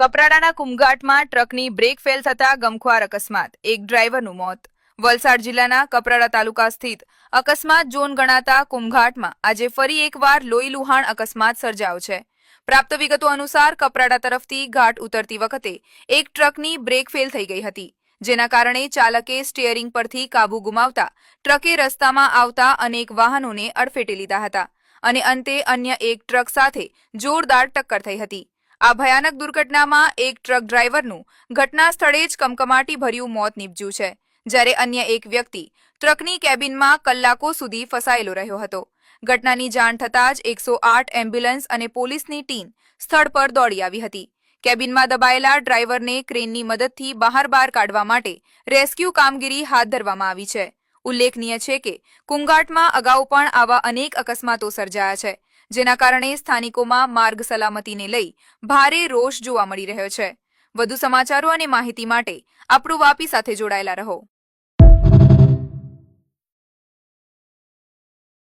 કપરાડાના કુમઘાટમાં ટ્રકની brake fail થતા ગમખ્વાર અકસ્માત, એક ડ્રાઈવરનું મોત. વલસાડ જિલ્લાના કપરાડા તાલુકા સ્થિત અકસ્માત ઝોન ગણાતા કુમઘાટમાં આજે ફરી એકવાર લોહીલુહાણ અકસ્માત સર્જાયો છે. પ્રાપ્ત વિગતો અનુસાર કપરાડા તરફથી ઘાટ ઉતરતી વખતે એક ટ્રકની બ્રેક ફેલ થઈ ગઈ હતી, જેના કારણે ચાલકે સ્ટીયરિંગ પરથી કાબુ ગુમાવતા ટ્રકે રસ્તામાં આવતા અનેક વાહનોને અડફેટે લીધા હતા અને અંતે અન્ય એક ટ્રક સાથે જોરદાર ટક્કર થઈ હતી. આ ભયાનક દુર્ઘટનામાં એક ટ્રક ડ્રાઈવરનું ઘટના સ્થળે જ કમકમાટીભર્યું મોત નીપજ્યું છે, જ્યારે અન્ય એક વ્યક્તિ ટ્રકની કેબિનમાં કલાકો સુધી ફસાયેલો રહ્યો હતો. ઘટનાની જાણ થતાં જ 108 એમ્બ્યુલન્સ અને પોલીસની ટીમ સ્થળ પર દોડી આવી હતી. કેબિનમાં દબાયેલા ડ્રાઈવરને ક્રેનની મદદથી બહાર કાઢવા માટે રેસ્ક્યુ કામગીરી હાથ ધરવામાં આવી છે. ઉલ્લેખનીય છે કે કુમઘાટમાં અગાઉ પણ આવા અનેક અકસ્માતો સર્જાયા છે, જેના કારણે સ્થાનિકોમાં માર્ગ સલામતીને લઈ ભારે રોષ જોવા મળી રહ્યો છે. વધુ સમાચારો અને માહિતી માટે આપણું વાપી સાથે જોડાયેલા રહો.